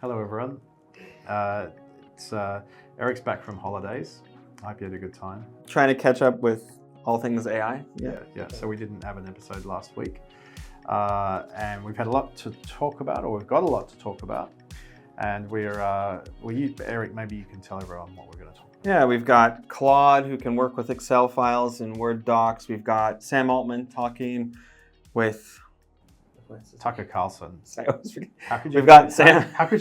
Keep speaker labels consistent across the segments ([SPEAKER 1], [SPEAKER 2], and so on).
[SPEAKER 1] Hello, everyone. It's Eric's back from holidays. I hope you had a good time.
[SPEAKER 2] Trying to catch up with all things AI.
[SPEAKER 1] Yeah. So we didn't have an episode last week, and we've had a lot to talk about, or we've got a lot to talk about. And Eric, maybe you can tell everyone what we're going to talk about.
[SPEAKER 2] Yeah, we've got Claude, who can work with Excel files and Word docs. We've got Sam Altman talking with
[SPEAKER 1] Tucker Carlson. How could you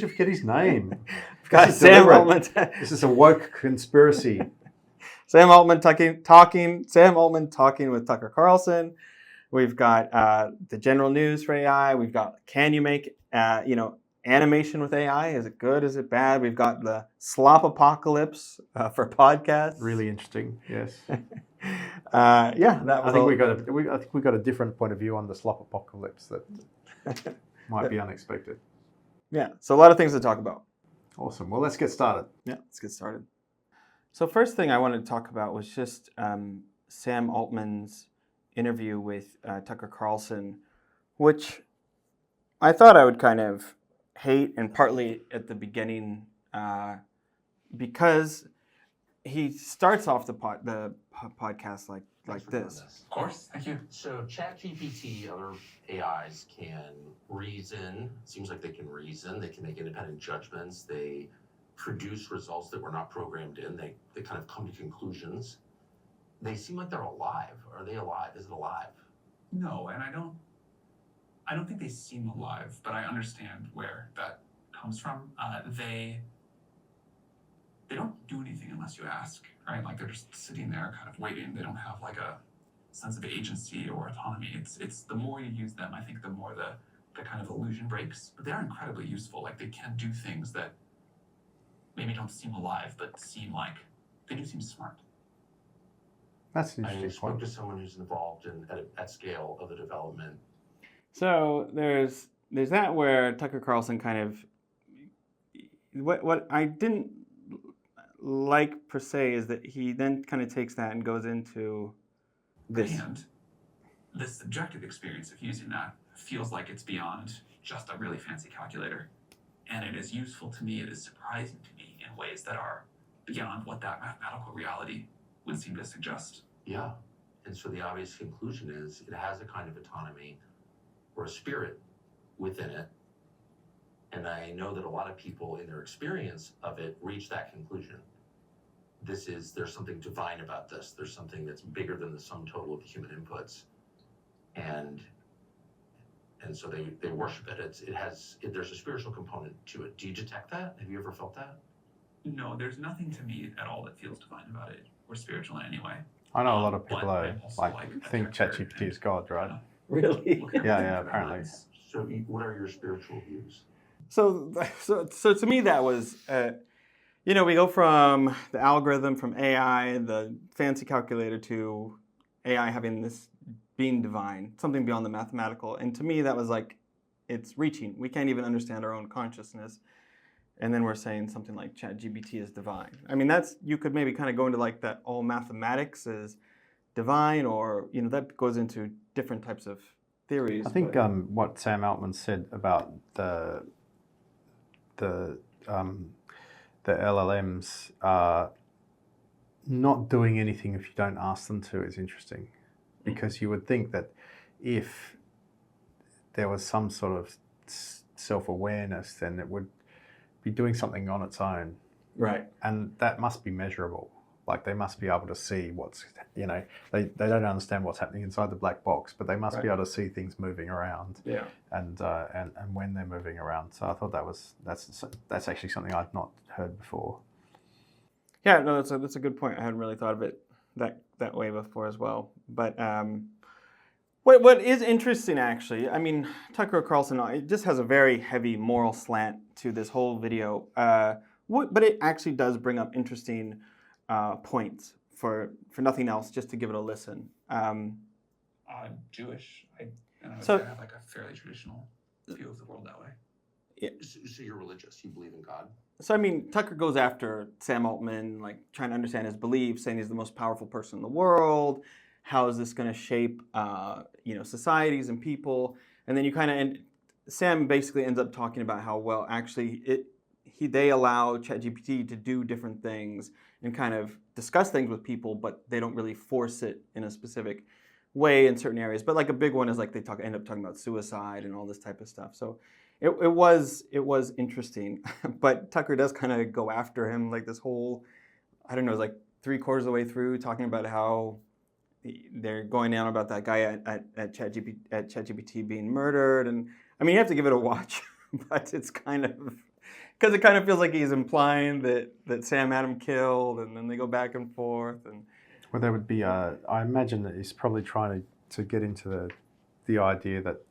[SPEAKER 1] forget his name?
[SPEAKER 2] We've got Sam Altman.
[SPEAKER 1] This is a woke conspiracy.
[SPEAKER 2] Sam Altman talking with Tucker Carlson. We've got the general news for AI. We've got, can you make animation with AI? Is it good? Is it bad? We've got the slop apocalypse for podcasts.
[SPEAKER 1] Really interesting. Yes.
[SPEAKER 2] I
[SPEAKER 1] think we got a different point of view on the slop apocalypse that might be unexpected.
[SPEAKER 2] Yeah. So a lot of things to talk about.
[SPEAKER 1] Awesome. Well, let's get started.
[SPEAKER 2] Yeah, let's get started. So first thing I wanted to talk about was just Sam Altman's interview with Tucker Carlson, which I thought I would kind of hate, and partly at the beginning because he starts off the podcast like this.
[SPEAKER 3] Of course, thank you. So ChatGPT, other AIs can reason. Seems like they can reason. They can make independent judgments. They produce results that were not programmed in. They kind of come to conclusions. They seem like they're alive. Are they alive? Is it alive?
[SPEAKER 4] No, and I don't think they seem alive, but I understand where that comes from. They don't do anything unless you ask, right? Like they're just sitting there kind of waiting. They don't have like a sense of agency or autonomy. It's the more you use them, I think the more the kind of illusion breaks. But they're incredibly useful. Like they can do things that maybe don't seem alive, but seem like they do seem smart.
[SPEAKER 1] That's an
[SPEAKER 3] I
[SPEAKER 1] interesting
[SPEAKER 3] spoke
[SPEAKER 1] point.
[SPEAKER 3] to someone who's involved at scale of the development.
[SPEAKER 2] So there's that where Tucker Carlson kind of what I didn't like per se is that he then kind of takes that and goes into this.
[SPEAKER 4] And the subjective experience of using that feels like it's beyond just a really fancy calculator. And it is useful to me, it is surprising to me in ways that are beyond what that mathematical reality would seem to suggest.
[SPEAKER 3] Yeah. And so the obvious conclusion is it has a kind of autonomy or a spirit within it. And I know that a lot of people in their experience of it reach that conclusion. There's something divine about this. There's something that's bigger than the sum total of the human inputs. And so they worship it. There's a spiritual component to it. Do you detect that? Have you ever felt that?
[SPEAKER 4] No, there's nothing to me at all that feels divine about it, or spiritual in any way.
[SPEAKER 1] I know a lot of people think
[SPEAKER 4] Tucker
[SPEAKER 1] ChatGPT is God, right?
[SPEAKER 2] Really?
[SPEAKER 1] Yeah, apparently.
[SPEAKER 3] So what are your spiritual views?
[SPEAKER 2] So to me that was we go from the algorithm, from AI, the fancy calculator, to AI having this being divine, something beyond the mathematical. And to me that was like, it's reaching. We can't even understand our own consciousness. And then we're saying something like ChatGPT is divine. I mean, you could maybe kind of go into like that all mathematics is divine, or that goes into different types of theories.
[SPEAKER 1] I think what Sam Altman said about the LLMs not doing anything if you don't ask them to is interesting, because you would think that if there was some sort of self-awareness, then it would be doing something on its own.
[SPEAKER 2] Right.
[SPEAKER 1] And that must be measurable. Like they must be able to see what's, they don't understand what's happening inside the black box, but they must be able to see things moving around.
[SPEAKER 2] Yeah.
[SPEAKER 1] And when they're moving around. So I thought that's actually something I'd not heard before.
[SPEAKER 2] Yeah, no, that's a good point. I hadn't really thought of it that way before as well. But what is interesting, actually, I mean, Tucker Carlson, it just has a very heavy moral slant to this whole video. But it actually does bring up interesting points for nothing else, just to give it a listen.
[SPEAKER 4] I'm Jewish, and I would
[SPEAKER 2] So-
[SPEAKER 4] say I have like a fairly traditional view of the world that way.
[SPEAKER 3] So you're religious. You believe in God.
[SPEAKER 2] So, I mean, Tucker goes after Sam Altman, like trying to understand his beliefs, saying he's the most powerful person in the world. How is this going to shape, societies and people? And then you kind of Sam basically ends up talking about how, well, actually they allow ChatGPT to do different things and kind of discuss things with people, but they don't really force it in a specific way in certain areas. But like a big one is like they end up talking about suicide and all this type of stuff. So it was interesting. But Tucker does kind of go after him like this whole, I don't know, like 3/4 of the way through, talking about how they're going down about that guy at ChatGPT being murdered. And I mean, you have to give it a watch, but it's kind of, because it kind of feels like he's implying that Sam had him killed, and then they go back and forth. And
[SPEAKER 1] well, there would be, I imagine that he's probably trying to get into the idea that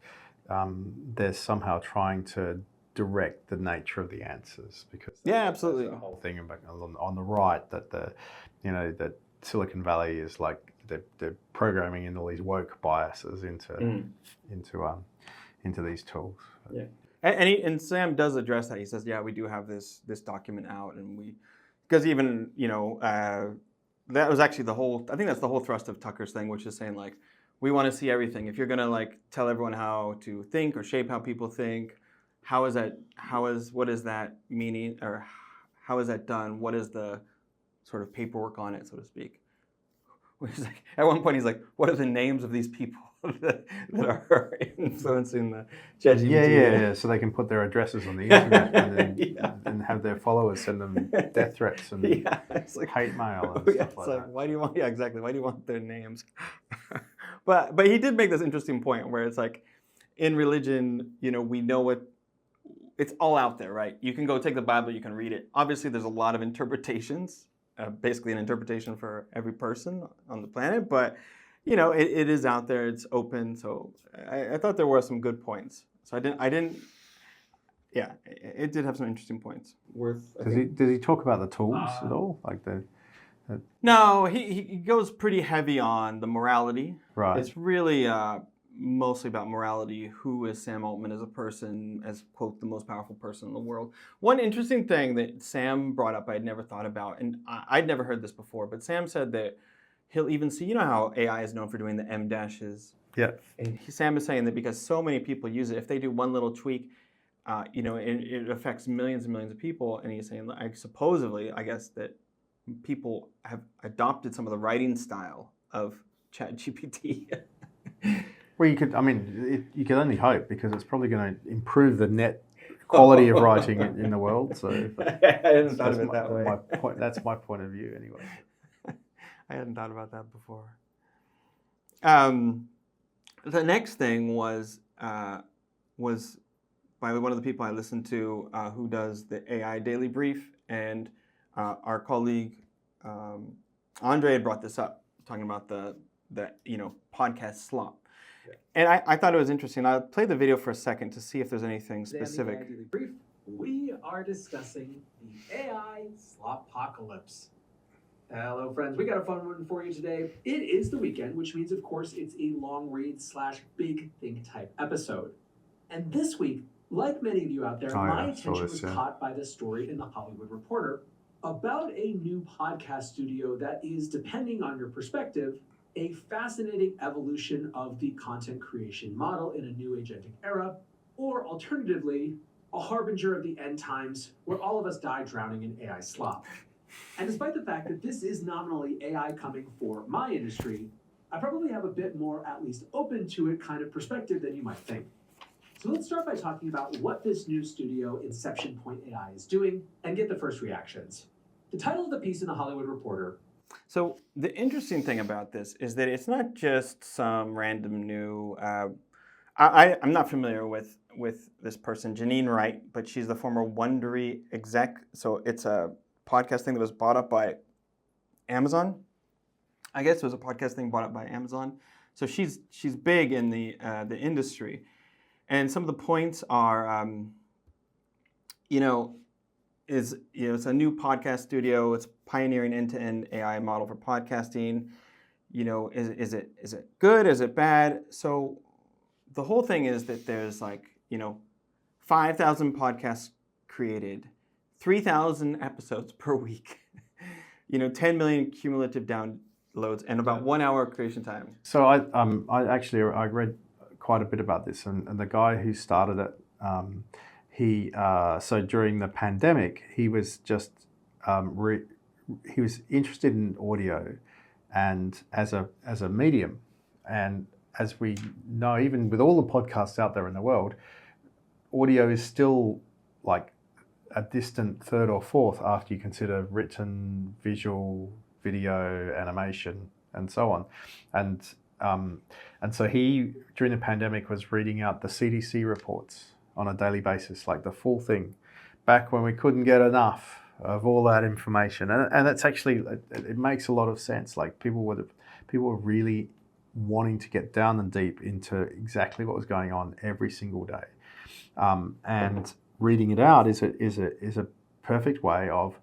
[SPEAKER 1] they're somehow trying to direct the nature of the answers, because
[SPEAKER 2] absolutely,
[SPEAKER 1] that's the whole thing about on the right, that that Silicon Valley is like they're programming in all these woke biases into these tools.
[SPEAKER 2] Yeah, and Sam does address that. He says, yeah, we do have this document out, and because even that was actually I think that's the whole thrust of Tucker's thing, which is saying like, we want to see everything. If you're gonna like tell everyone how to think or shape how people think, what is that meaning, or how is that done? What is the sort of paperwork on it, so to speak? Which is like, at one point he's like, what are the names of these people that are influencing the ChatGPT?
[SPEAKER 1] Yeah. So they can put their addresses on the internet and then and have their followers send them death threats and
[SPEAKER 2] it's like,
[SPEAKER 1] hate mail and stuff
[SPEAKER 2] it's
[SPEAKER 1] like
[SPEAKER 2] like,
[SPEAKER 1] that.
[SPEAKER 2] why do you want? Yeah, exactly. Why do you want their names? But he did make this interesting point where it's like, in religion, we know it's all out there, right? You can go take the Bible, you can read it. Obviously, there's a lot of interpretations. Basically an interpretation for every person on the planet, but it is out there, it's open. So I thought there were some good points. So it did have some interesting points.
[SPEAKER 1] Does he talk about the tools at all? Like
[SPEAKER 2] No, he goes pretty heavy on the morality.
[SPEAKER 1] Right.
[SPEAKER 2] It's really mostly about morality. Who is Sam Altman as a person, as, quote, the most powerful person in the world? One interesting thing that Sam brought up I had never thought about, and I'd never heard this before, but Sam said that he'll even see, how AI is known for doing the M dashes?
[SPEAKER 1] Yeah.
[SPEAKER 2] And Sam is saying that because so many people use it, if they do one little tweak, it affects millions and millions of people. And he's saying, supposedly, I guess, that people have adopted some of the writing style of ChatGPT.
[SPEAKER 1] Well, you could only hope, because it's probably going to improve the net quality of writing in the world. So
[SPEAKER 2] I hadn't thought of it that way.
[SPEAKER 1] That's my point of view, anyway.
[SPEAKER 2] I hadn't thought about that before. The next thing was by one of the people I listened to who does the AI Daily Brief, and our colleague Andre had brought this up, talking about the podcast slop. And I thought it was interesting. I'll play the video for a second to see if there's anything specific.
[SPEAKER 5] Today on the AI Daily Brief, we are discussing the AI slop-pocalypse. Hello, friends. We got a fun one for you today. It is the weekend, which means, of course, it's a long read / big think type episode. And this week, like many of you out there, my attention was caught by this story in The Hollywood Reporter about a new podcast studio that is, depending on your perspective, a fascinating evolution of the content creation model in a new agentic era, or alternatively, a harbinger of the end times where all of us die drowning in AI slop. And despite the fact that this is nominally AI coming for my industry, I probably have a bit more, at least open to it, kind of perspective than you might think. So let's start by talking about what this new studio, Inception Point AI, is doing, and get the first reactions. The title of the piece in The Hollywood Reporter.
[SPEAKER 2] So the interesting thing about this is that it's not just some random new. I'm not familiar with this person, Janine Wright, but she's the former Wondery exec. So it's a podcast thing that was bought up by Amazon. I guess it was a podcast thing bought up by Amazon. So she's big in the industry, and some of the points are, it's a new podcast studio. It's pioneering end-to-end AI model for podcasting. Is it good? Is it bad? So the whole thing is that there's 5,000 podcasts created, 3,000 episodes per week, 10 million cumulative downloads, and about 1 hour creation time.
[SPEAKER 1] So I read quite a bit about this, and the guy who started it So during the pandemic, he was just he was interested in audio, and as a medium, and as we know, even with all the podcasts out there in the world, audio is still like a distant third or fourth after you consider written, visual, video, animation, and so on. And so he, during the pandemic, was reading out the CDC reports on a daily basis, like the full thing, back when we couldn't get enough of all that information. And that's actually, it makes a lot of sense. Like people were really wanting to get down and deep into exactly what was going on every single day. And reading it out is a perfect way of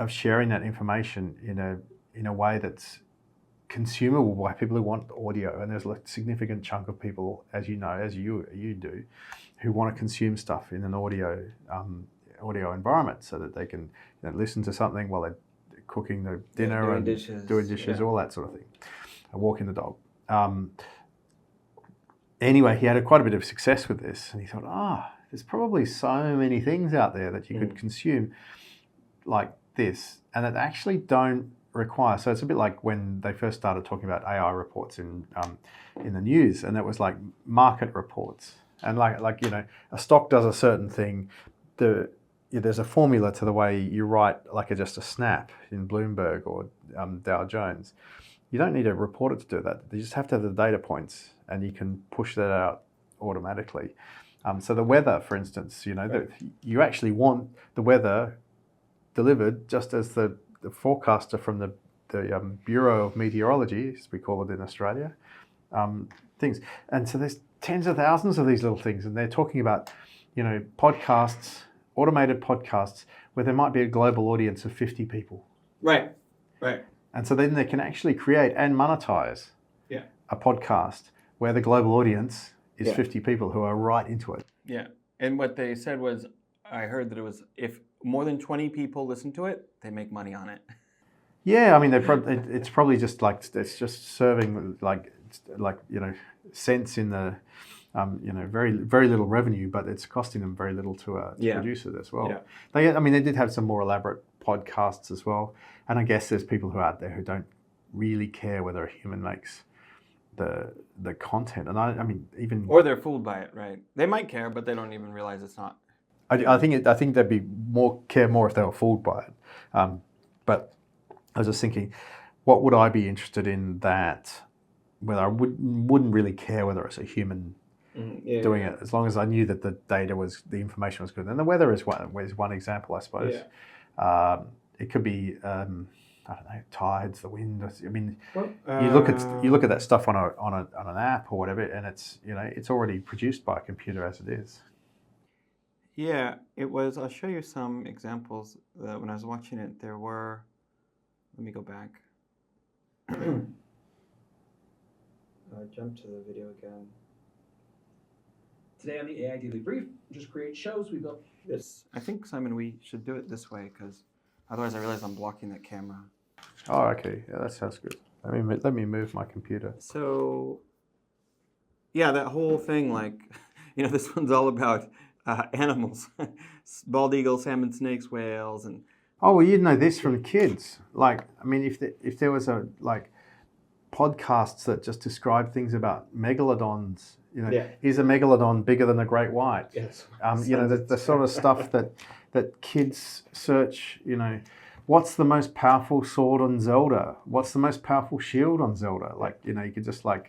[SPEAKER 1] sharing that information in a way that's consumable by people who want audio. And there's a significant chunk of people, as you know, as you do, who want to consume stuff in an audio environment, so that they can listen to something while they're cooking the dinner,
[SPEAKER 2] doing dishes,
[SPEAKER 1] all that sort of thing, walking the dog. Anyway, he had quite a bit of success with this, and he thought, there's probably so many things out there that you could consume like this, and that actually don't require. So it's a bit like when they first started talking about AI reports in the news, and it was like market reports, and like a stock does a certain thing. There's a formula to the way you write just a snap in Bloomberg or Dow Jones. You don't need a reporter to do that. You just have to have the data points, and you can push that out automatically. So the weather, for instance, that you actually want the weather delivered just as the forecaster from the Bureau of Meteorology, as we call it in Australia, things. And so there's tens of thousands of these little things, and they're talking about, podcasts, automated podcasts, where there might be a global audience of 50 people.
[SPEAKER 2] Right.
[SPEAKER 1] And so then they can actually create and monetize a podcast where the global audience is 50 people who are right into it.
[SPEAKER 2] Yeah. And what they said was, I heard that it was, if more than 20 people listen to it, they make money on it.
[SPEAKER 1] Yeah, I mean, it's probably just it's just serving cents in the, very very little revenue, but it's costing them very little to produce it as well.
[SPEAKER 2] Yeah.
[SPEAKER 1] They did have some more elaborate podcasts as well, and I guess there's people who are out there who don't really care whether a human makes the content, and I mean even,
[SPEAKER 2] or they're fooled by it, right? They might care, but they don't even realize it's not.
[SPEAKER 1] I think they'd be care more if they were fooled by it. But I was just thinking, what would I be interested in that, whether I wouldn't really care whether it's a human doing it, as long as I knew that the the information was good. And the weather is one example, I suppose.
[SPEAKER 2] Yeah.
[SPEAKER 1] It could be I don't know, tides, the wind. I mean, you look at that stuff on an app or whatever, and it's already produced by a computer as it is.
[SPEAKER 2] Yeah, it was. I'll show you some examples. When I was watching it, there were. Let me go back. Jump to the video again.
[SPEAKER 5] Today on the AI Daily Brief, just create shows. We built
[SPEAKER 2] this. I think, Simon, we should do it this way, because otherwise I realize I'm blocking that camera.
[SPEAKER 1] Oh, okay. Yeah, that sounds good. Let me move my computer.
[SPEAKER 2] So, yeah, that whole thing, this one's all about animals. Bald eagles, salmon, snakes, whales, and...
[SPEAKER 1] Oh, well, you'd know this from kids. If there was podcasts that just describe things about megalodons, is a megalodon bigger than a great white?
[SPEAKER 2] Yes.
[SPEAKER 1] The sort of stuff that kids search, what's the most powerful sword on Zelda? What's the most powerful shield on Zelda? You could just a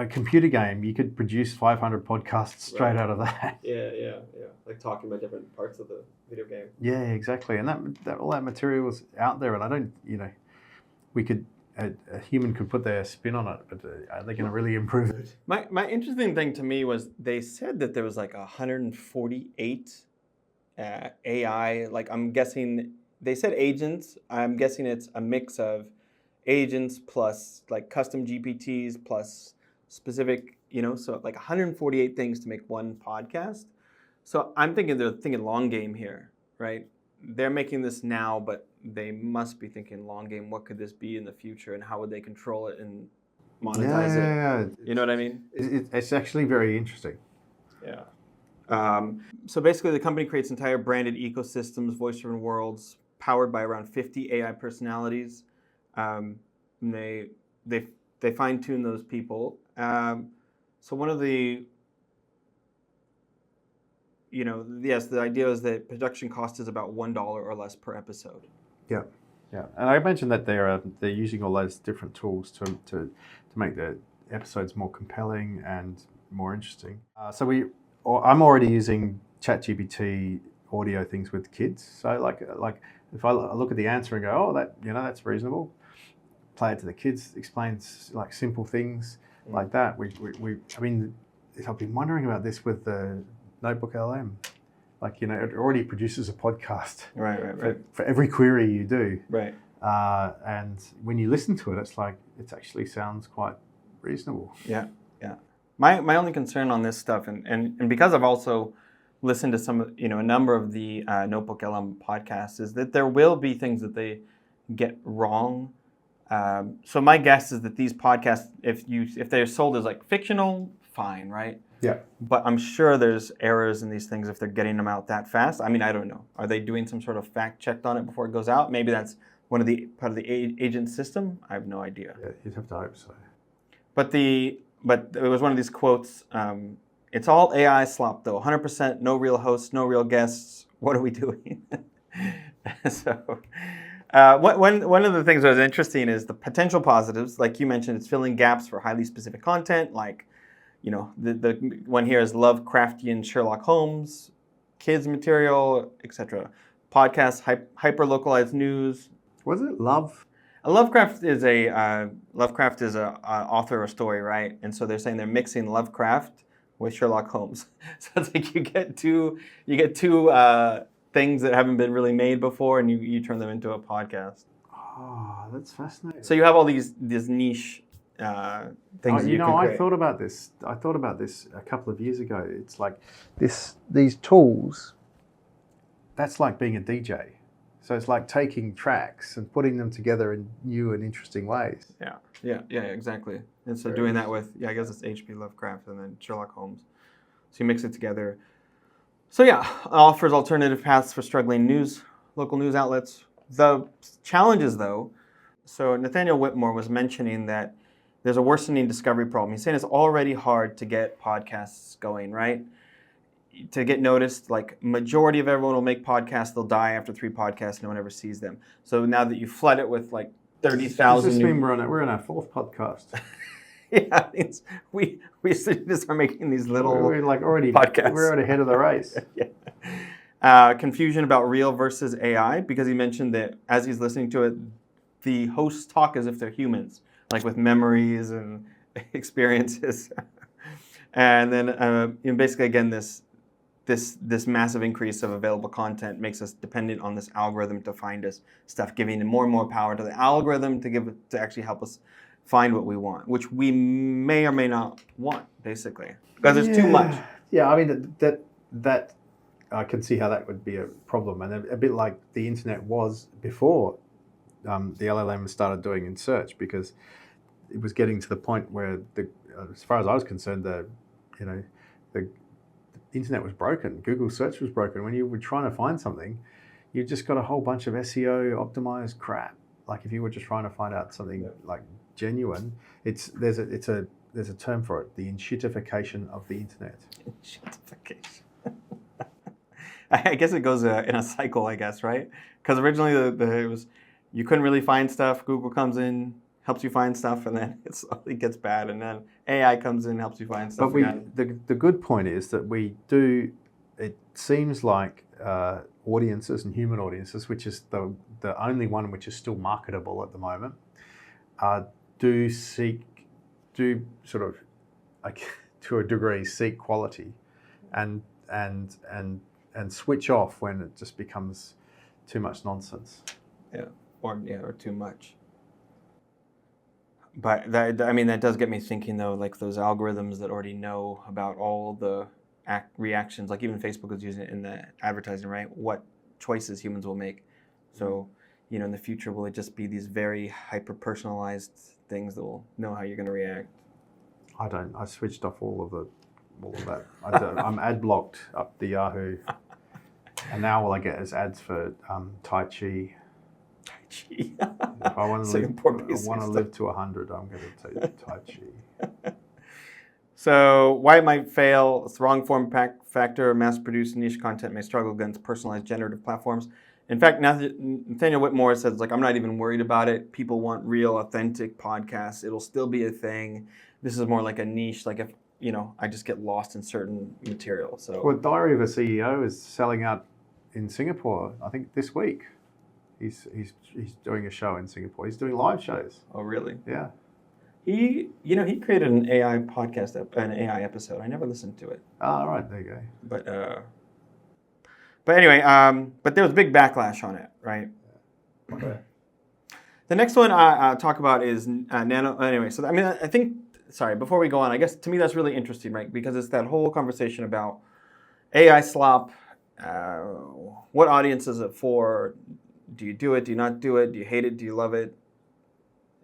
[SPEAKER 1] computer game, you could produce 500 podcasts straight out of that.
[SPEAKER 2] Yeah. Like talking about different parts of the video game.
[SPEAKER 1] Yeah, exactly. And that all that material was out there, and I don't, a human could put their spin on it, but are they going to really improve it?
[SPEAKER 2] My interesting thing to me was they said that there was 148 AI, I'm guessing, they said agents. I'm guessing it's a mix of agents plus custom GPTs plus specific, so 148 things to make one podcast. So I'm thinking they're thinking long game here, right? They're making this now, but they must be thinking long game. What could this be in the future, and how would they control it? And monetize it.
[SPEAKER 1] Yeah.
[SPEAKER 2] You know what I mean?
[SPEAKER 1] It's actually very interesting.
[SPEAKER 2] Yeah. So basically, the company creates entire branded ecosystems, voice-driven worlds, powered by around 50 AI personalities. And they fine-tune those people. So one of the, yes, the idea is that production cost is about $1 or less per episode.
[SPEAKER 1] Yeah. And I mentioned that they're using all those different tools to make the episodes more compelling and more interesting. I'm already using ChatGPT audio things with kids. So like if I look at the answer and go, oh, that's reasonable. Play it to the kids, explains like simple things like that. I've been wondering about this with the Notebook LM. Like, it already produces a podcast.
[SPEAKER 2] Right.
[SPEAKER 1] For every query you do.
[SPEAKER 2] Right.
[SPEAKER 1] And when you listen to it, it's like, it actually sounds quite reasonable.
[SPEAKER 2] Yeah. My only concern on this stuff, and because I've also listened to a number of the Notebook LM podcasts, is that there will be things that they get wrong. So my guess is that these podcasts, if they're sold as like fictional, fine, right?
[SPEAKER 1] Yeah.
[SPEAKER 2] But I'm sure there's errors in these things if they're getting them out that fast. I mean, I don't know. Are they doing some sort of fact check on it before it goes out? Maybe that's part of the agent system. I have no idea.
[SPEAKER 1] Yeah, you'd have to hope so.
[SPEAKER 2] But it was one of these quotes. It's all AI slop though. 100% no real hosts, no real guests. What are we doing? So. One of the things that was interesting is the potential positives. Like you mentioned, it's filling gaps for highly specific content. Like, the one here is Lovecraftian Sherlock Holmes, kids material, etc. Podcasts, hyper-localized news.
[SPEAKER 1] Was it Love?
[SPEAKER 2] Lovecraft is a author of a story, right? And so they're saying they're mixing Lovecraft with Sherlock Holmes. So it's like you get two things that haven't been really made before, and you turn them into a podcast.
[SPEAKER 1] Oh, that's fascinating.
[SPEAKER 2] So you have all these niche things that you can create.
[SPEAKER 1] I thought about this a couple of years ago. It's like these tools, that's like being a DJ. So it's like taking tracks and putting them together in new and interesting ways.
[SPEAKER 2] Yeah, exactly. And so doing that with, I guess it's H.P. Lovecraft and then Sherlock Holmes. So you mix it together. So yeah, offers alternative paths for struggling local news outlets. The challenges though, so Nathaniel Whitmore was mentioning that there's a worsening discovery problem. He's saying it's already hard to get podcasts going, right? To get noticed, like majority of everyone will make podcasts, they'll die after 3 podcasts, no one ever sees them. So now that you flood it with like 30,000
[SPEAKER 1] Does this mean we're on our 4th podcast?
[SPEAKER 2] Yeah, we just are making these little
[SPEAKER 1] we're like already
[SPEAKER 2] podcasts.
[SPEAKER 1] We're already ahead of the race.
[SPEAKER 2] Yeah. Confusion about real versus AI, because he mentioned that as he's listening to it, the hosts talk as if they're humans, like with memories and experiences. And then basically again this massive increase of available content makes us dependent on this algorithm to find us stuff, giving more and more power to the algorithm to actually help us find what we want, which we may or may not want, basically, because there's too much.
[SPEAKER 1] Yeah, I mean that I can see how that would be a problem, and a bit like the internet was before the LLM started doing in search, because it was getting to the point where as far as I was concerned, the internet was broken. Google search was broken. When you were trying to find something, you just got a whole bunch of SEO optimized crap. Like if you were just trying to find out something like genuine, there's a term for it, the enshittification of the internet.
[SPEAKER 2] Enshittification. I guess it goes in a cycle, I guess, right? Because originally it was you couldn't really find stuff. Google comes in, helps you find stuff, and then it slowly gets bad, and then AI comes in, helps you find stuff.
[SPEAKER 1] But the good point is that we do. It seems like audiences and human audiences, which is the only one which is still marketable at the moment, do sort of, like, to a degree, seek quality, and switch off when it just becomes too much nonsense.
[SPEAKER 2] Or too much. But that does get me thinking though, like those algorithms that already know about all the reactions, like even Facebook is using it in the advertising, right? What choices humans will make. So, in the future, will it just be these very hyper-personalized things that will know how you're going to react.
[SPEAKER 1] I don't. I switched off all of that. I'm ad blocked up the Yahoo, and now all I get is ads for Tai Chi.
[SPEAKER 2] Gee.
[SPEAKER 1] If I want to
[SPEAKER 2] So
[SPEAKER 1] live,
[SPEAKER 2] you poor basic
[SPEAKER 1] want to
[SPEAKER 2] stuff.
[SPEAKER 1] live to 100, I'm going to take Tai Chi.
[SPEAKER 2] So why it might fail, it's the wrong form factor, mass-produced niche content may struggle against personalized generative platforms. In fact, Nathaniel Whitmore says, like, I'm not even worried about it. People want real, authentic podcasts. It'll still be a thing. This is more like a niche, like if, I just get lost in certain material. So
[SPEAKER 1] Well, Diary of a CEO is selling out in Singapore, I think this week. He's doing a show in Singapore. He's doing live shows.
[SPEAKER 2] Oh, really?
[SPEAKER 1] Yeah.
[SPEAKER 2] He created an AI podcast, an AI episode. I never listened to it.
[SPEAKER 1] All right, there you go.
[SPEAKER 2] But anyway, but there was big backlash on it, right?
[SPEAKER 1] Okay.
[SPEAKER 2] The next one I'll talk about is Nano. Anyway, so I think, sorry, before we go on, I guess to me that's really interesting, right? Because it's that whole conversation about AI slop. What audience is it for? Do you do it? Do you not do it? Do you hate it? Do you love it?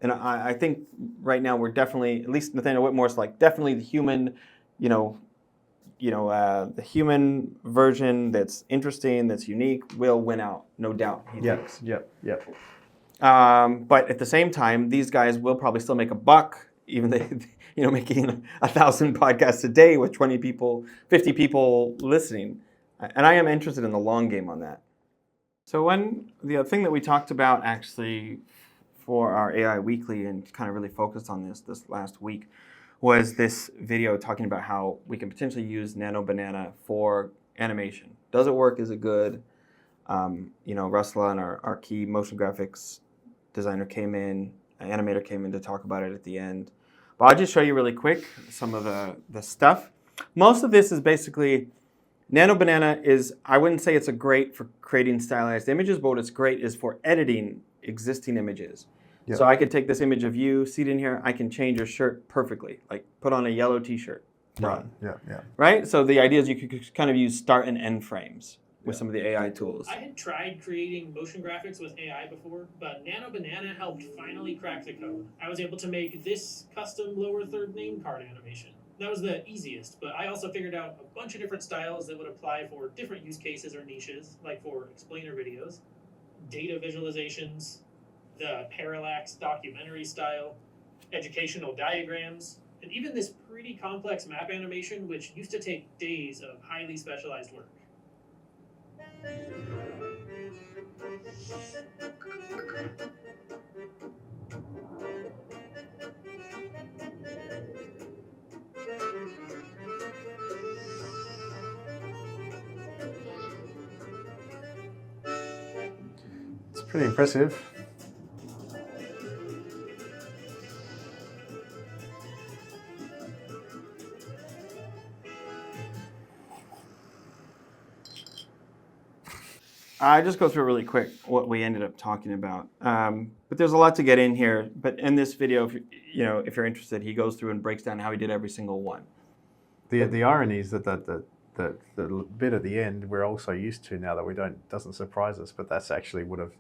[SPEAKER 2] And I think right now we're definitely, at least Nathaniel Whitmore's like, definitely the human, the human version that's interesting, that's unique, will win out, no doubt. He thinks.
[SPEAKER 1] Yep.
[SPEAKER 2] But at the same time, these guys will probably still make a buck, even though, making 1,000 podcasts a day with 20 people, 50 people listening. And I am interested in the long game on that. So the thing that we talked about actually for our AI Weekly and kind of really focused on this last week was this video talking about how we can potentially use Nano Banana for animation. Does it work? Is it good? Russell and our key motion graphics designer animator came in to talk about it at the end. But I'll just show you really quick some of the stuff. Most of this is basically, Nano Banana is, I wouldn't say it's a great for creating stylized images, but what it's great is for editing existing images. Yep. So I could take this image of you, see it in here, I can change your shirt perfectly, like put on a yellow t-shirt. Done.
[SPEAKER 1] Yeah.
[SPEAKER 2] Right? So the idea is you could kind of use start and end frames with some of the AI tools.
[SPEAKER 6] I had tried creating motion graphics with AI before, but Nano Banana helped finally crack the code. I was able to make this custom lower third name card animation. That was the easiest, but I also figured out a bunch of different styles that would apply for different use cases or niches, like for explainer videos, data visualizations, the parallax documentary style, educational diagrams, and even this pretty complex map animation, which used to take days of highly specialized work.
[SPEAKER 1] It's pretty impressive.
[SPEAKER 2] I just go through really quick what we ended up talking about. But there's a lot to get in here. But in this video, if you're interested, he goes through and breaks down how he did every single one.
[SPEAKER 1] The irony is that the bit at the end we're also used to now that doesn't surprise us, but that's actually would have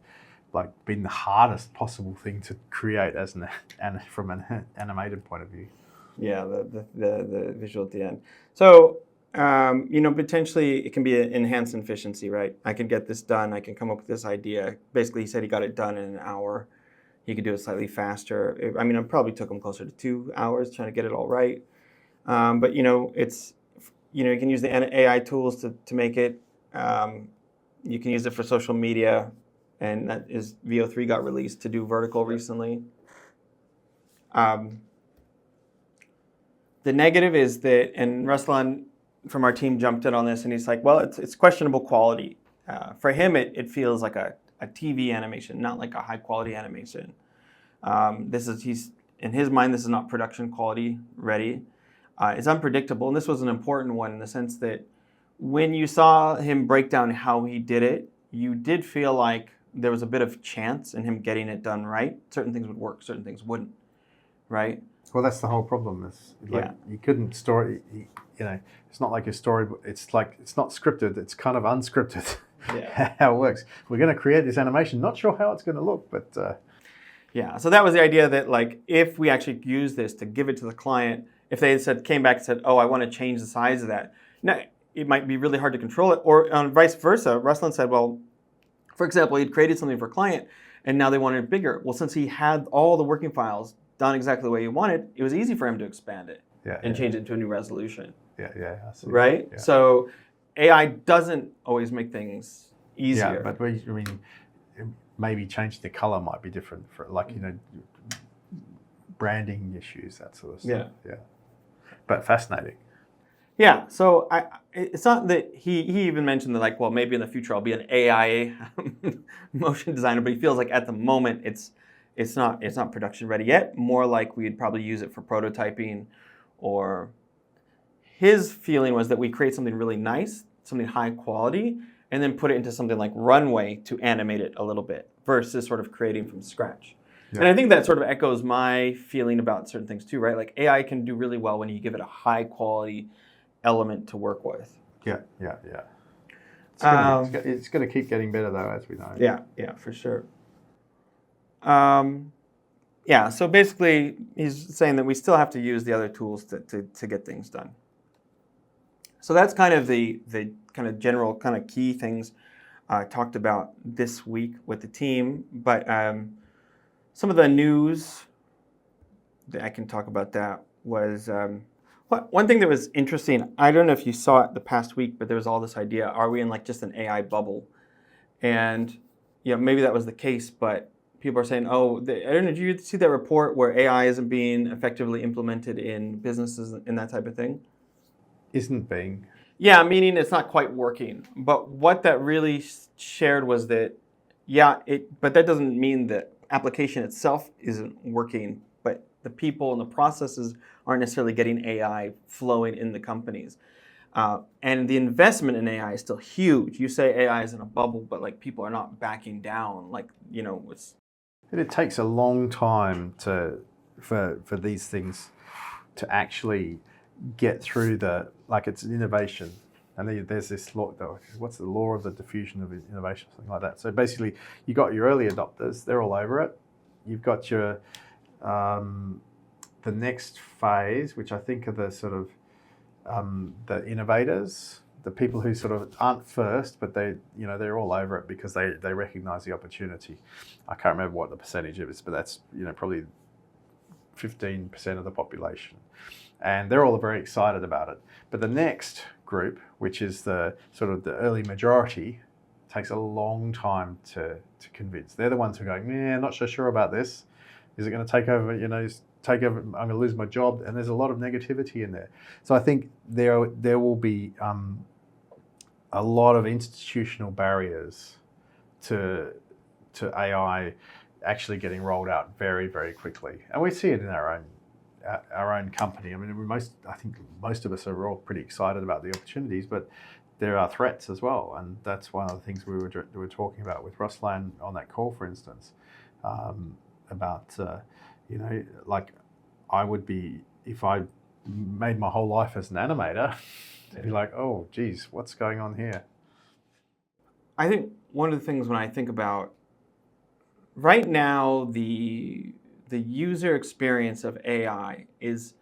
[SPEAKER 1] been the hardest possible thing to create from an animated point of view.
[SPEAKER 2] Yeah, the visual at the end. So potentially it can be an enhanced efficiency, right? I can get this done. I can come up with this idea. Basically, he said he got it done in an hour. He could do it slightly faster. It probably took him closer to 2 hours trying to get it all right. But it's you can use the AI tools to make it. You can use it for social media, and that is VO3 got released to do vertical recently. The negative is that, and Ruslan from our team jumped in on this, and he's like, well, it's questionable quality. For him, it feels like a TV animation, not like a high quality animation. He's in his mind, this is not production quality ready. It's unpredictable, and this was an important one in the sense that when you saw him break down how he did it, you did feel like there was a bit of chance in him getting it done right. Certain things would work, certain things wouldn't, right?
[SPEAKER 1] Well, that's the whole problem. You couldn't story. It's not like a story. It's not scripted. It's kind of unscripted.
[SPEAKER 2] Yeah.
[SPEAKER 1] How it works. We're going to create this animation. Not sure how it's going to look, but
[SPEAKER 2] Yeah, so that was the idea that like if we actually use this to give it to the client, if they came back and said, oh, I want to change the size of that, now it might be really hard to control it. Or vice versa, Ruslan said, well, for example, he'd created something for a client and now they wanted it bigger. Well, since he had all the working files done exactly the way he wanted, it was easy for him to expand it and change it to a new resolution.
[SPEAKER 1] Yeah, I see.
[SPEAKER 2] Right?
[SPEAKER 1] Yeah.
[SPEAKER 2] So AI doesn't always make things easier.
[SPEAKER 1] Yeah, but maybe changing the color might be different for branding issues, that sort of stuff. Yeah. But fascinating.
[SPEAKER 2] Yeah, so it's not that he even mentioned that like, well, maybe in the future I'll be an AI motion designer, but he feels like at the moment it's not production ready yet. More like we'd probably use it for prototyping, or his feeling was that we create something really nice, something high quality, and then put it into something like Runway to animate it a little bit versus sort of creating from scratch. Yeah. And I think that sort of echoes my feeling about certain things too, right? Like AI can do really well when you give it a high quality element to work with.
[SPEAKER 1] Yeah. It's going to keep getting better though, as we know.
[SPEAKER 2] Yeah, for sure. So basically he's saying that we still have to use the other tools to get things done. So that's kind of the kind of general kind of key things I talked about this week with the team. But some of the news that I can talk about that was one thing that was interesting. I don't know if you saw it the past week, but there was all this idea: are we in like just an AI bubble? And maybe that was the case, but people are saying, oh, I don't know, did you see that report where AI isn't being effectively implemented in businesses and that type of thing?
[SPEAKER 1] Isn't being.
[SPEAKER 2] Yeah, meaning it's not quite working. But what that really shared was that, but that doesn't mean the application itself isn't working, but the people and the processes aren't necessarily getting AI flowing in the companies. And the investment in AI is still huge. You say AI is in a bubble, but like people are not backing down. Like,
[SPEAKER 1] it takes a long time for these things to actually get through it's an innovation. And there's this law, what's the law of the diffusion of innovation, something like that. So basically, you got your early adopters, they're all over it. You've got your the next phase, which I think are the sort of the innovators, the people who sort of aren't first, but they're all over it because they recognize the opportunity. I can't remember what the percentage is, but that's probably 15% of the population. And they're all very excited about it. But the next group, which is the sort of the early majority, takes a long time to convince. They're the ones who are going, not so sure about this. Is it going to take over, I'm going to lose my job. And there's a lot of negativity in there. So I think there will be a lot of institutional barriers to AI actually getting rolled out very, very quickly. And we see it in our own company. I mean, I think most of us are all pretty excited about the opportunities, but there are threats as well. And that's one of the things we were talking about with Ruslan on that call, for instance, about, like I would be, if I made my whole life as an animator, I'd be like, oh, geez, what's going on here?
[SPEAKER 2] I think one of the things when I think about right now, the user experience of AI is,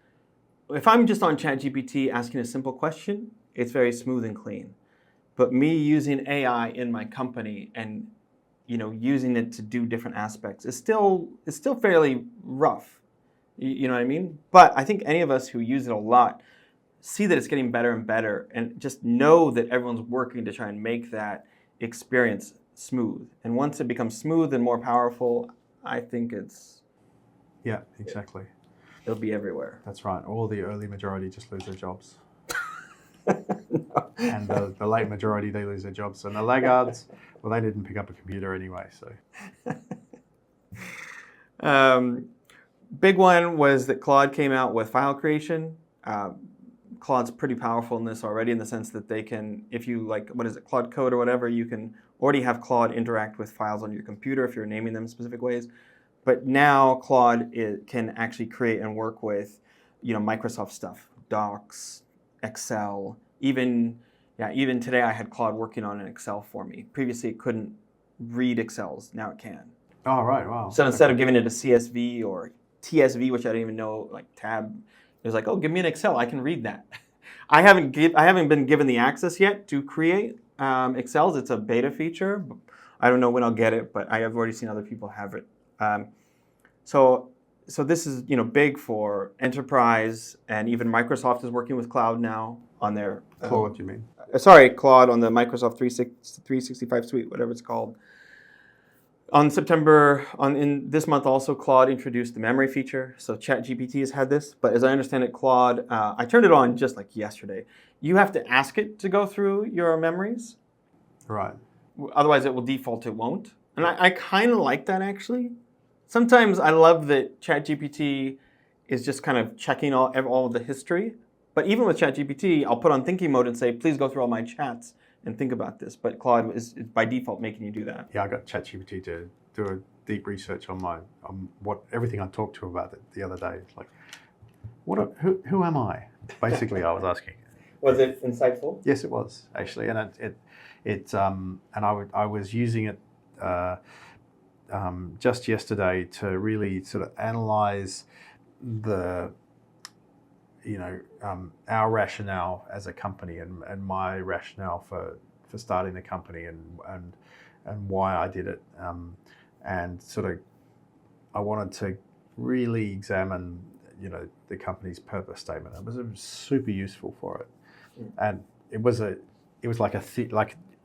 [SPEAKER 2] if I'm just on ChatGPT asking a simple question, it's very smooth and clean. But me using AI in my company and using it to do different aspects is still fairly rough. You know what I mean? But I think any of us who use it a lot see that it's getting better and better, and just know that everyone's working to try and make that experience smooth. And once it becomes smooth and more powerful, I think
[SPEAKER 1] yeah, exactly.
[SPEAKER 2] It'll be everywhere.
[SPEAKER 1] That's right. All the early majority just lose their jobs. And the late majority, they lose their jobs. And the laggards, well, they didn't pick up a computer anyway, so.
[SPEAKER 2] Big one was that Claude came out with file creation. Claude's pretty powerful in this already, in the sense that they can, if you Claude Code or whatever, you can already have Claude interact with files on your computer if you're naming them specific ways. But now Claude can actually create and work with, Microsoft stuff, Docs, Excel. Even today I had Claude working on an Excel for me. Previously it couldn't read Excels, now it can.
[SPEAKER 1] Oh, right. Wow.
[SPEAKER 2] So instead of giving it a CSV or TSV, which I didn't even know, like tab, it was like, oh, give me an Excel. I can read that. I haven't been given the access yet to create Excels. It's a beta feature. I don't know when I'll get it, but I have already seen other people have it. So this is big for enterprise, and even Microsoft is working with cloud now on their
[SPEAKER 1] Claude, you mean?
[SPEAKER 2] Claude on the Microsoft 365 suite, whatever it's called. In this month also, Claude introduced the memory feature. So ChatGPT has had this, but as I understand it, Claude, I turned it on just like yesterday. You have to ask it to go through your memories.
[SPEAKER 1] Right.
[SPEAKER 2] Otherwise, it will default it won't. And I kind of like that, actually. Sometimes I love that ChatGPT is just kind of checking all of the history. But even with ChatGPT, I'll put on thinking mode and say, please go through all my chats and think about this. But Claude is by default making you do that.
[SPEAKER 1] Yeah, I got ChatGPT to do a deep research on everything I talked to about it the other day. It's like, who am I? Basically, I was asking.
[SPEAKER 2] Was it insightful?
[SPEAKER 1] Yes, it was actually, and I was using it just yesterday to really sort of analyze our rationale as a company and my rationale for starting the company and why I did it, and sort of I wanted to really examine the company's purpose statement. It was super useful for it, and it was like a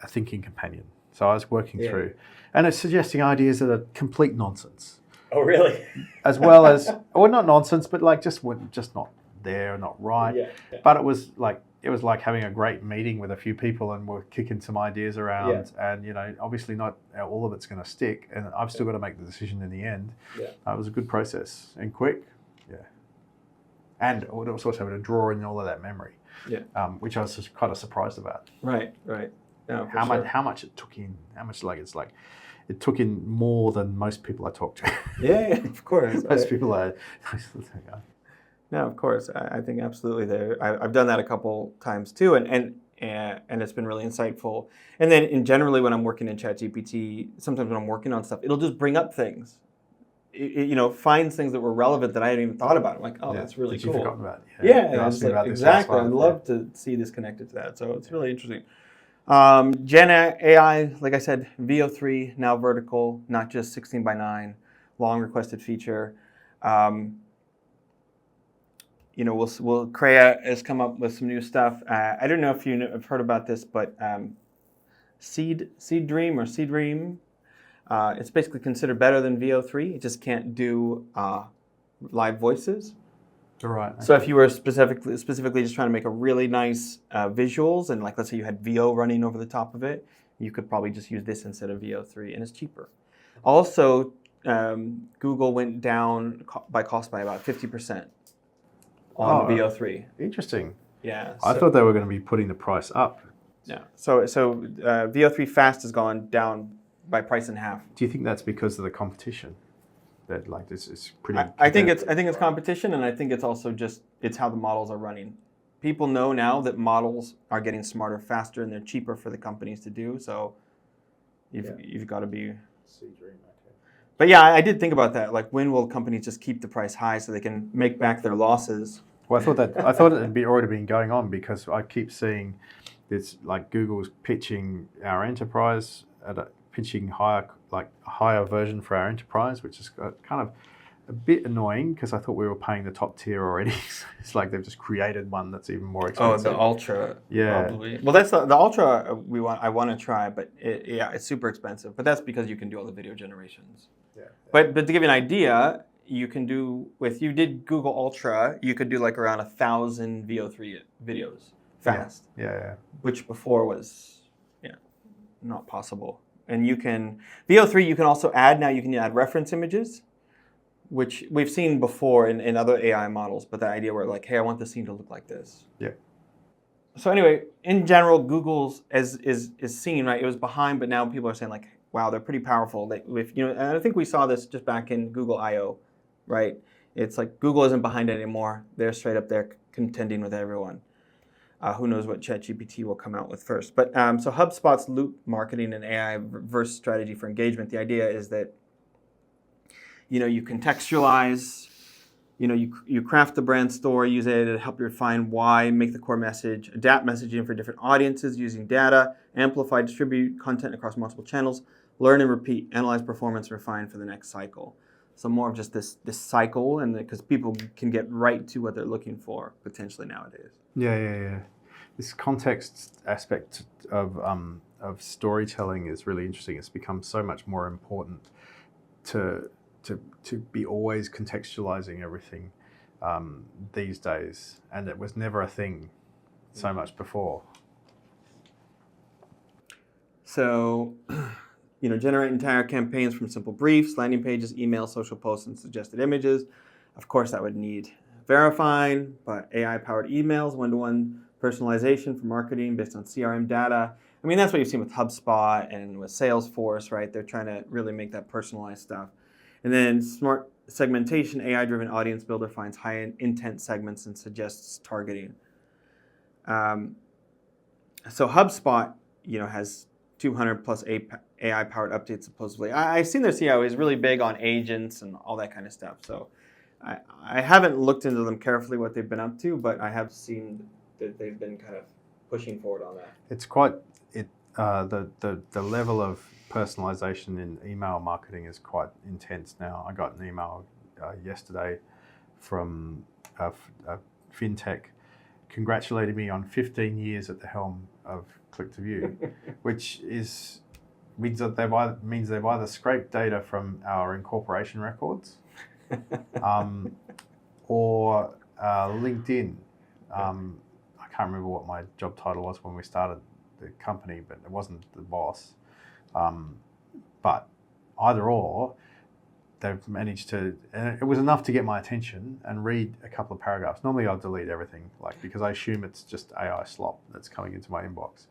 [SPEAKER 1] thinking companion. So I was working through, and it's suggesting ideas that are complete nonsense.
[SPEAKER 2] Oh, really?
[SPEAKER 1] As well as, or not nonsense, but like just not there, not right.
[SPEAKER 2] Yeah.
[SPEAKER 1] But it was like having a great meeting with a few people, and we're kicking some ideas around, and obviously not all of it's going to stick, and I've still got to make the decision in the end.
[SPEAKER 2] Yeah.
[SPEAKER 1] It was a good process and quick. Yeah. And it was also able to draw in all of that memory.
[SPEAKER 2] Yeah.
[SPEAKER 1] Which I was just kind of surprised about.
[SPEAKER 2] Right. No,
[SPEAKER 1] how much it took in, it took in more than most people I talk to.
[SPEAKER 2] Yeah, of course.
[SPEAKER 1] Most people are.
[SPEAKER 2] No, of course. I think absolutely there. I've done that a couple times too, and it's been really insightful. And then generally when I'm working in ChatGPT, sometimes when I'm working on stuff, it'll just bring up things. It finds things that were relevant that I hadn't even thought about. I'm like, that's really cool.
[SPEAKER 1] You've forgotten about.
[SPEAKER 2] Yeah,
[SPEAKER 1] you asked me about this
[SPEAKER 2] exactly.
[SPEAKER 1] last
[SPEAKER 2] I'd
[SPEAKER 1] month,
[SPEAKER 2] love to see this connected to that. So it's really interesting. Gen AI, like I said, VO3 now vertical, not just 16:9, long requested feature. Crea has come up with some new stuff. I don't know if you have heard about this, but Seed Dream, it's basically considered better than VO3. It just can't do live voices.
[SPEAKER 1] Right. Okay.
[SPEAKER 2] So if you were specifically just trying to make a really nice visuals, and like let's say you had VO running over the top of it, you could probably just use this instead of VO3, and it's cheaper. Also, Google went down by cost by about 50% on VO3.
[SPEAKER 1] Interesting.
[SPEAKER 2] Yeah.
[SPEAKER 1] I thought they were going to be putting the price up.
[SPEAKER 2] Yeah. So VO3 Fast has gone down by price in half.
[SPEAKER 1] Do you think that's because of the competition? That like this is pretty.
[SPEAKER 2] I think it's competition, and I think it's also just it's how the models are running. People know now that models are getting smarter faster, and they're cheaper for the companies to do. So you've got to be. But yeah, I did think about that. Like, when will companies just keep the price high so they can make back their losses?
[SPEAKER 1] Well, I thought it had already been going on, because I keep seeing this, like Google's pitching our enterprise pitching a higher version for our enterprise, which is kind of a bit annoying, because I thought we were paying the top tier already. It's like they've just created one that's even more expensive.
[SPEAKER 2] Oh, the Ultra.
[SPEAKER 1] Yeah.
[SPEAKER 2] Probably. Well, that's the Ultra I want to try, but it's super expensive. But that's because you can do all the video generations.
[SPEAKER 1] Yeah.
[SPEAKER 2] But to give you an idea, you can do you did Google Ultra, you could do like around 1,000 VO3 videos fast.
[SPEAKER 1] Yeah.
[SPEAKER 2] Which before was not possible. And VO3 you can also add reference images, which we've seen before in other AI models, but the idea where like, hey, I want the scene to look like this.
[SPEAKER 1] Yeah.
[SPEAKER 2] So anyway, in general, Google's is seen, right? It was behind, but now people are saying like, wow, they're pretty powerful. And I think we saw this just back in Google I/O, right? It's like Google isn't behind it anymore. They're straight up there contending with everyone. Who knows what ChatGPT will come out with first. But so HubSpot's loop marketing and AI verse strategy for engagement, the idea is that You contextualize, you craft the brand story, use AI to help you refine why, make the core message, adapt messaging for different audiences using data, amplify, distribute content across multiple channels, learn and repeat, analyze performance, refine for the next cycle. So more of just this cycle, and because people can get right to what they're looking for potentially nowadays.
[SPEAKER 1] Yeah. This context aspect of storytelling is really interesting. It's become so much more important to be always contextualizing everything these days, and it was never a thing so much before.
[SPEAKER 2] So, generate entire campaigns from simple briefs, landing pages, emails, social posts, and suggested images. Of course, that would need verifying, but AI-powered emails, one-to-one personalization for marketing based on CRM data. I mean, that's what you've seen with HubSpot and with Salesforce, right? They're trying to really make that personalized stuff. And then smart segmentation, AI-driven audience builder finds high intent segments and suggests targeting. So HubSpot, has 200 plus AI-powered updates supposedly. I've seen their CIO is really big on agents and all that kind of stuff. So I haven't looked into them carefully what they've been up to, but I have seen that they've been kind of pushing forward on that.
[SPEAKER 1] It's quite the level of personalization in email marketing is quite intense now. I got an email yesterday from a fintech congratulating me on 15 years at the helm of Click-to-View, which means they've either scraped data from our incorporation records or LinkedIn. I can't remember what my job title was when we started the company, but it wasn't the boss. But either or, they've managed to, and it was enough to get my attention and read a couple of paragraphs. Normally I'll delete everything, because I assume it's just AI slop that's coming into my inbox.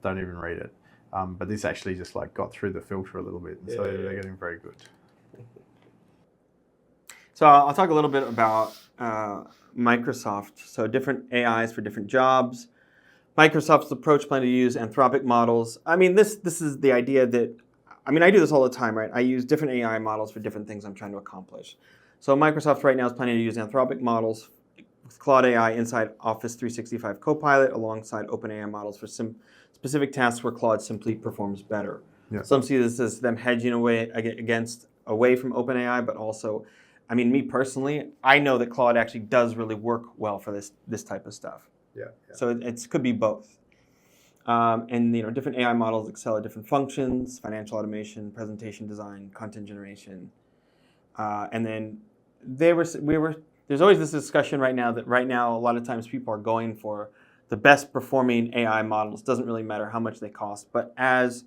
[SPEAKER 1] Don't even read it. But this actually just got through the filter a little bit, and so they're getting very good.
[SPEAKER 2] So I'll talk a little bit about Microsoft. So different AIs for different jobs. Microsoft's approach plan to use anthropic models. I mean, this is the idea that, I do this all the time, right? I use different AI models for different things I'm trying to accomplish. So Microsoft right now is planning to use anthropic models with Claude AI inside Office 365 Copilot alongside OpenAI models for specific tasks where Claude simply performs better.
[SPEAKER 1] Yeah.
[SPEAKER 2] Some see this as them hedging away from OpenAI, but also, me personally, I know that Claude actually does really work well for this type of stuff.
[SPEAKER 1] Yeah.
[SPEAKER 2] So it could be both. And different AI models excel at different functions: financial automation, presentation design, content generation. And then there's always this discussion right now that a lot of times people are going for the best performing AI models. Doesn't really matter how much they cost, but as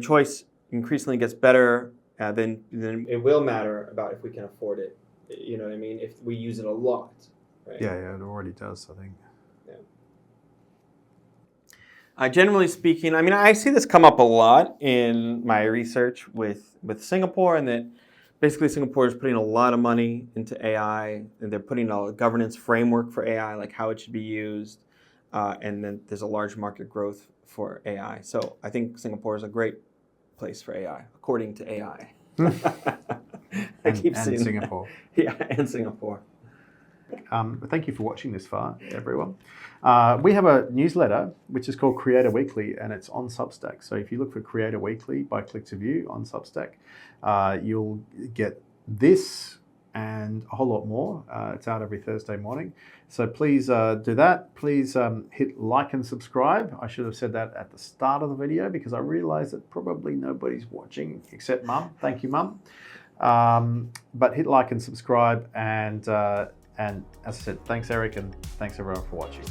[SPEAKER 2] choice increasingly gets better, then it will matter about if we can afford it. You know what I mean? If we use it a lot, right?
[SPEAKER 1] Yeah, it already does, I think.
[SPEAKER 2] Generally speaking, I see this come up a lot in my research with Singapore, and that basically Singapore is putting a lot of money into AI, and they're putting a governance framework for AI, like how it should be used, and then there's a large market growth for AI. So I think Singapore is a great place for AI, according to AI.
[SPEAKER 1] And Singapore.
[SPEAKER 2] Yeah, and Singapore.
[SPEAKER 1] Thank you for watching this far, everyone. We have a newsletter which is called Creator Weekly, and it's on Substack. So if you look for Creator Weekly by Click-to-View on Substack, you'll get this and a whole lot more. It's out every Thursday morning. So please do that. Please hit like and subscribe. I should have said that at the start of the video because I realized that probably nobody's watching except Mum. Thank you, Mum. But hit like and subscribe, and as I said, thanks Erik, and thanks everyone for watching.